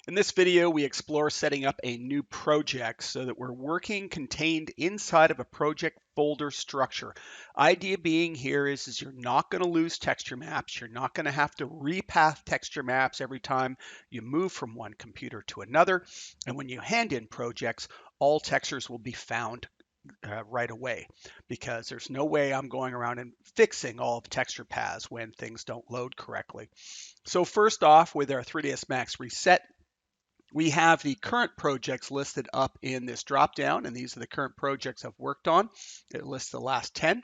In this video, we explore setting up a new project so that we're working contained inside of a project folder structure. Idea being here is you're not going to lose texture maps. You're not going to have to repath texture maps every time you move from one computer to another. And when you hand in projects, all textures will be found right away because there's no way I'm going around and fixing all of texture paths when things don't load correctly. So first off, with our 3ds Max reset, we have the current projects listed up in this dropdown, and these are the current projects I've worked on. It lists the last 10.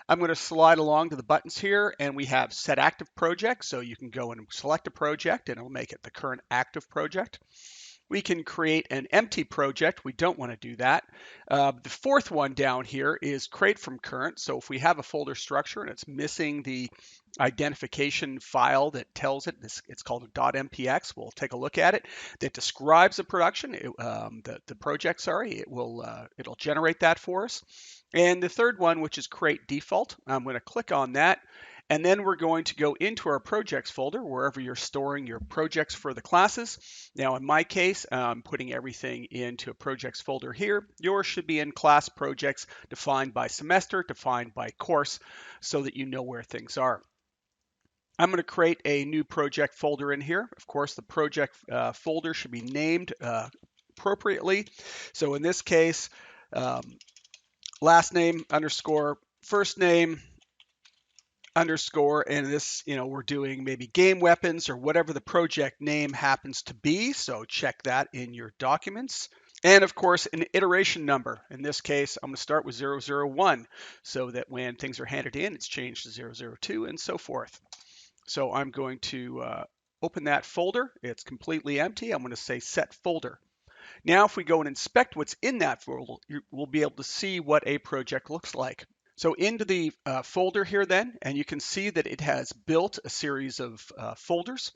I'm going to slide along to the buttons here, and we have set active project, so you can go and select a project, and it'll make it the current active project. We can create an empty project. We don't want to do that. The fourth one down here is create from current. So if we have a folder structure and it's missing the identification file that tells it, it's called a .mpx. We'll take a look at it. That describes the production, the project. Sorry, it'll generate that for us. And the third one, which is create default, I'm going to click on that. And then we're going to go into our projects folder, wherever you're storing your projects for the classes. Now, in my case, I'm putting everything into a projects folder here. Yours should be in class projects defined by semester, defined by course, so that you know where things are. I'm going to create a new project folder in here. Of course, the project folder should be named appropriately. So in this case, last name underscore first name underscore, and this, we're doing maybe game weapons or whatever the project name happens to be. So check that in your documents. And of course, an iteration number. In this case, I'm going to start with 001 so that when things are handed in, it's changed to 002 and so forth. So I'm going to open that folder. It's completely empty. I'm going to say set folder. Now, if we go and inspect what's in that folder, we'll be able to see what a project looks like. So into the folder here then, and you can see that it has built a series of folders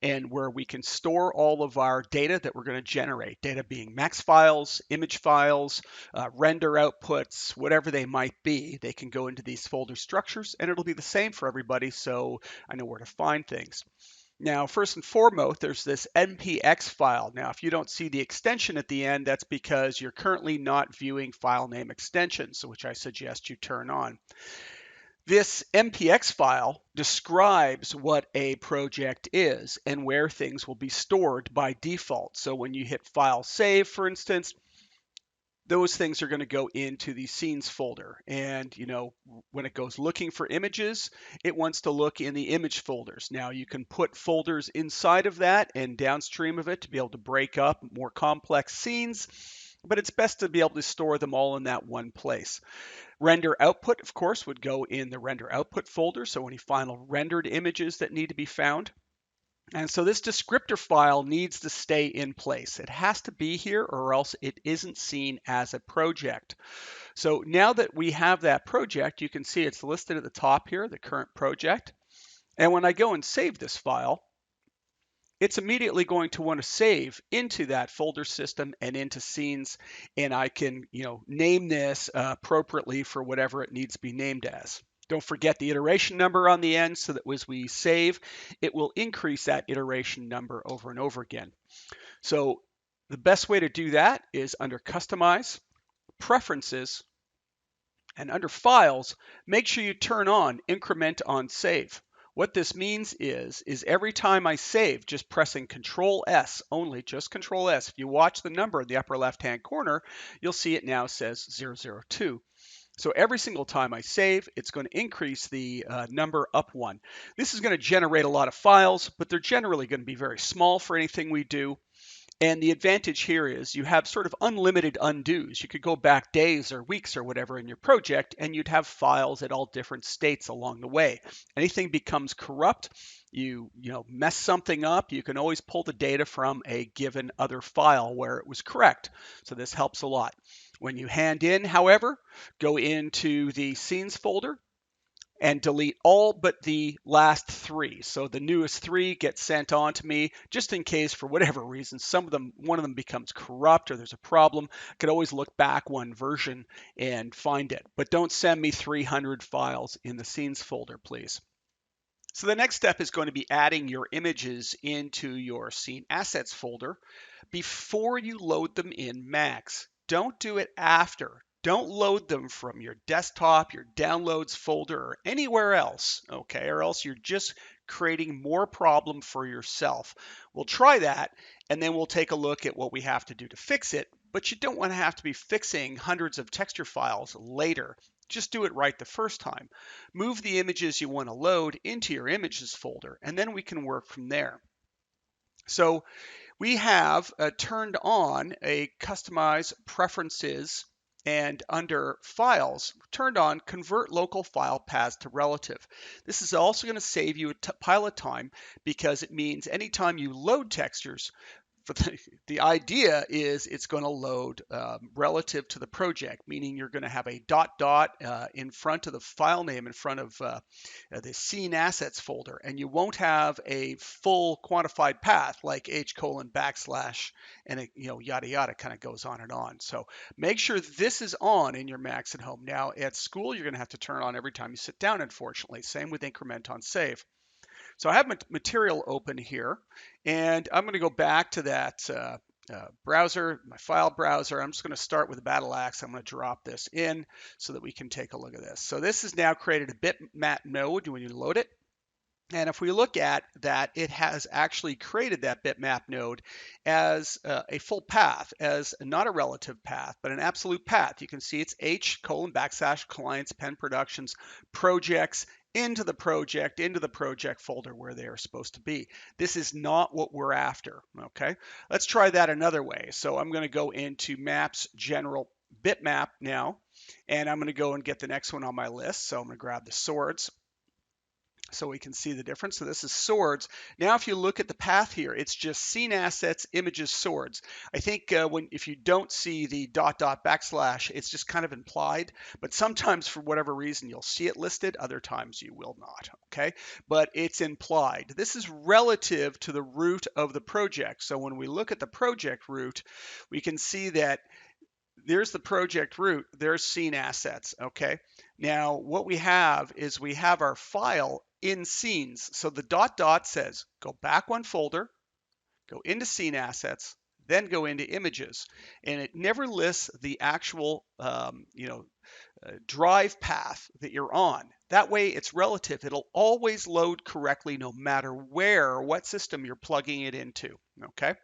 and where we can store all of our data that we're going to generate, data being max files, image files, render outputs, whatever they might be. They can go into these folder structures and it'll be the same for everybody, so I know where to find things. Now, first and foremost, there's this npx file. Now, if you don't see the extension at the end, that's because you're currently not viewing file name extensions, which I suggest you turn on. This npx file describes what a project is and where things will be stored by default. So when you hit File Save, for instance, those things are going to go into the scenes folder. And, when it goes looking for images, it wants to look in the image folders. Now, you can put folders inside of that and downstream of it to be able to break up more complex scenes, but it's best to be able to store them all in that one place. Render output, of course, would go in the render output folder, so any final rendered images that need to be found. And so this descriptor file needs to stay in place. It has to be here or else it isn't seen as a project. So now that we have that project, you can see it's listed at the top here, the current project. And when I go and save this file, it's immediately going to want to save into that folder system and into scenes. And I can, name this appropriately for whatever it needs to be named as. Don't forget the iteration number on the end so that as we save, it will increase that iteration number over and over again. So the best way to do that is under Customize, Preferences, and under Files, make sure you turn on Increment on Save. What this means is every time I save, just pressing Control S only, just Control S. If you watch the number in the upper left-hand corner, you'll see it now says 002. So every single time I save, it's going to increase the number up one. This is going to generate a lot of files, but they're generally going to be very small for anything we do. And the advantage here is you have sort of unlimited undos. You could go back days or weeks or whatever in your project, and you'd have files at all different states along the way. Anything becomes corrupt, you mess something up, you can always pull the data from a given other file where it was correct. So this helps a lot. When you hand in, however, go into the scenes folder and delete all but the last 3. So the newest 3 get sent on to me just in case for whatever reason one of them becomes corrupt or there's a problem. I could always look back one version and find it. But don't send me 300 files in the scenes folder, please. So the next step is going to be adding your images into your scene assets folder before you load them in Max. Don't do it after. Don't load them from your desktop, your downloads folder, or anywhere else, okay? Or else you're just creating more problem for yourself. We'll try that, and then we'll take a look at what we have to do to fix it. But you don't want to have to be fixing hundreds of texture files later. Just do it right the first time. Move the images you want to load into your images folder, and then we can work from there. So we have turned on a customize preferences, and under files, turned on convert local file paths to relative. This is also going to save you a pile of time because it means anytime you load textures, but the idea is it's going to load relative to the project, meaning you're going to have a dot dot in front of the file name, in front of the scene assets folder, and you won't have a full quantified path like h colon backslash and it, yada yada, kind of goes on and on. So make sure this is on in your Macs at home. Now at school, you're going to have to turn it on every time you sit down, unfortunately. Same with increment on save. So I have material open here, and I'm going to go back to that browser, my file browser. I'm just going to start with a battle axe. I'm going to drop this in so that we can take a look at this. So this has now created a bitmap node when you load it. And if we look at that, it has actually created that bitmap node as a full path, as not a relative path, but an absolute path. You can see it's h colon backslash clients pen productions projects into the project folder where they are supposed to be. This is not what we're after. Okay, let's try that another way. So I'm going to go into maps general bitmap now, and I'm going to go and get the next one on my list. So I'm going to grab the swords, so we can see the difference. So this is swords. Now, if you look at the path here, it's just scene assets, images, swords. I think if you don't see the dot dot backslash, it's just kind of implied. But sometimes, for whatever reason, you'll see it listed. Other times, you will not. Okay, but it's implied. This is relative to the root of the project. So when we look at the project root, we can see that there's the project root, there's scene assets, okay? Now, what we have is we have our file in scenes. So the dot dot says, go back one folder, go into scene assets, then go into images. And it never lists the actual, drive path that you're on. That way it's relative. It'll always load correctly no matter where or what system you're plugging it into, okay?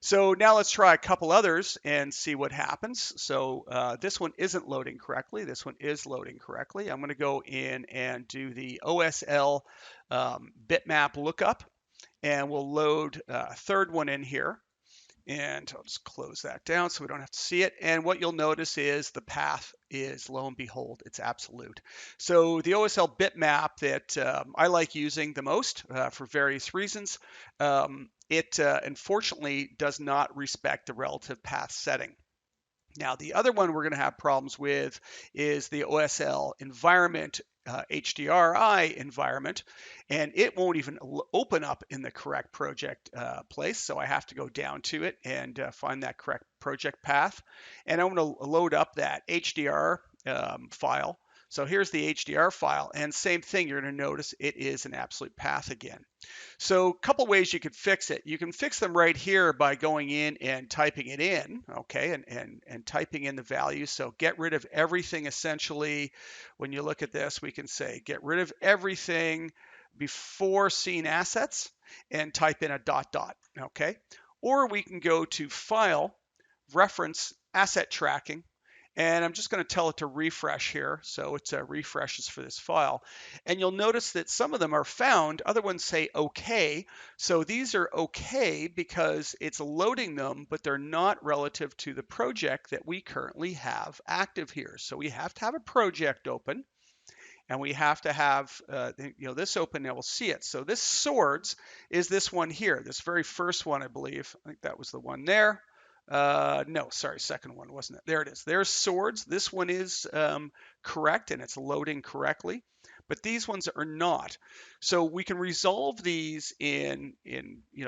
So now let's try a couple others and see what happens. So this one isn't loading correctly. This one is loading correctly. I'm going to go in and do the OSL bitmap lookup, and we'll load a third one in here. And I'll just close that down so we don't have to see it. And what you'll notice is the path is, lo and behold, it's absolute. So the OSL bitmap that I like using the most for various reasons, it unfortunately does not respect the relative path setting. Now, the other one we're going to have problems with is the OSL environment, HDRI environment, and it won't even open up in the correct project place. So I have to go down to it and find that correct project path. And I'm going to load up that HDR file. So here's the HDR file, and same thing, you're going to notice it is an absolute path again. So a couple ways you could fix it. You can fix them right here by going in and typing it in, okay, and typing in the value. So get rid of everything essentially. When you look at this, we can say get rid of everything before scene assets and type in a dot dot, okay? Or we can go to File, Reference, Asset Tracking, and I'm just going to tell it to refresh here. So it refreshes for this file. And you'll notice that some of them are found, other ones say okay. So these are okay because it's loading them, but they're not relative to the project that we currently have active here. So we have to have a project open, and we have to have this open, and we'll see it. So this swords is this one here, this very first one, I believe. I think that was the one there. No, sorry, second one, wasn't it? There it is. There's swords. This one is correct, and it's loading correctly. but these ones are not. So we can resolve these in a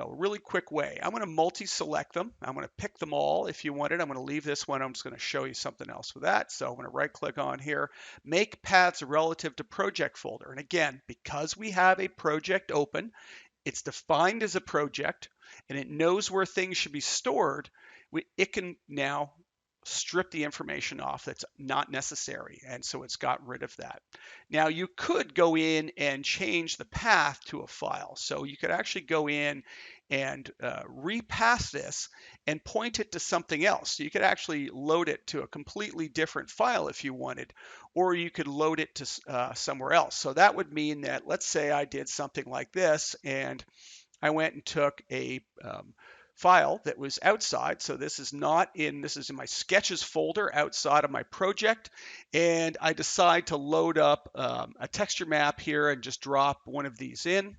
really quick way. I'm going to multi-select them. I'm going to pick them all if you want it. I'm going to leave this one. I'm just going to show you something else with that. So I'm going to right click on here, make paths relative to project folder. And again, because we have a project open, it's defined as a project and it knows where things should be stored. It can now strip the information off that's not necessary. And so it's got rid of that. Now you could go in and change the path to a file. So you could actually go in and repass this and point it to something else. So you could actually load it to a completely different file if you wanted, or you could load it to somewhere else. So that would mean that, let's say I did something like this and I went and took a file that was outside. So this is in my sketches folder outside of my project. And I decide to load up a texture map here and just drop one of these in.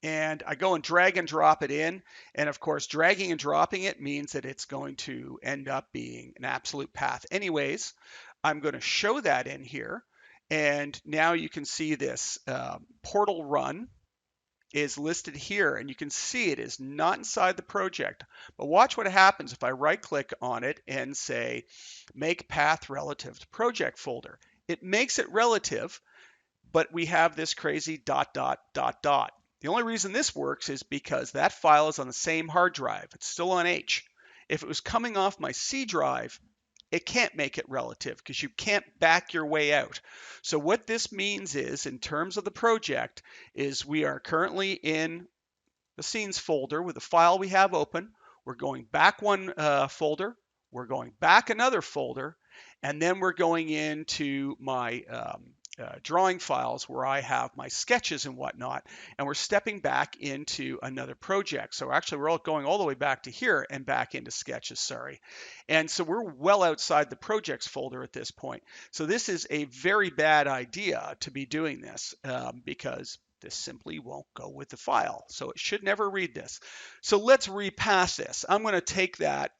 And I go and drag and drop it in. And of course, dragging and dropping it means that it's going to end up being an absolute path anyways. I'm going to show that in here. And now you can see this portal run is listed here, and you can see it is not inside the project. But watch what happens if I right click on it and say make path relative to project folder. It makes it relative, but we have this crazy dot dot dot dot. The only reason this works is because that file is on the same hard drive. It's still on H. If it was coming off my C drive, it can't make it relative because you can't back your way out. So what this means is, in terms of the project, is we are currently in the scenes folder with the file we have open. We're going back one folder. We're going back another folder. And then we're going into my drawing files where I have my sketches and whatnot. And we're stepping back into another project. So actually, we're all going all the way back to here and back into sketches, sorry. And so we're well outside the projects folder at this point. So this is a very bad idea to be doing this because this simply won't go with the file. So it should never read this. So let's repass this. I'm going to take that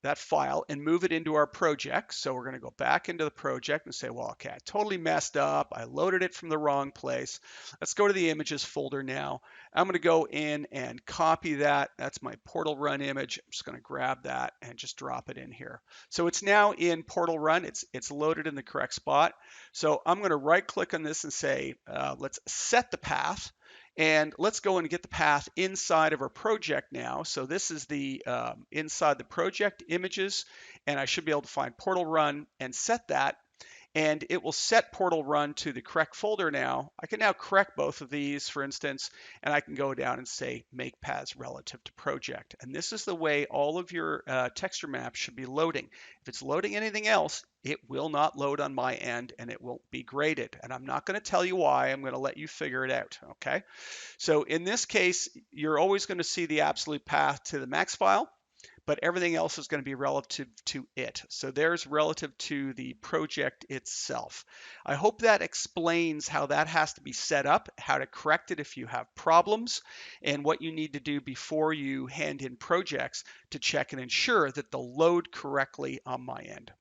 that file and move it into our project. So we're going to go back into the project and say, well, okay, I totally messed up. I loaded it from the wrong place. Let's go to the images folder now. I'm going to go in and copy that. That's my portal run image. I'm just going to grab that and just drop it in here. So it's now in portal run. It's loaded in the correct spot. So I'm going to right click on this and say, let's set the path. And let's go and get the path inside of our project now. So this is the inside the project images, and I should be able to find portal run and set that. And it will set portal run to the correct folder now. I can now correct both of these, for instance, and I can go down and say make paths relative to project. And this is the way all of your texture maps should be loading. If it's loading anything else, it will not load on my end and it won't be graded. And I'm not going to tell you why. I'm going to let you figure it out. Okay. So in this case, you're always going to see the absolute path to the max file, but everything else is going to be relative to it. So there's relative to the project itself. I hope that explains how that has to be set up, how to correct it if you have problems, and what you need to do before you hand in projects to check and ensure that they'll load correctly on my end.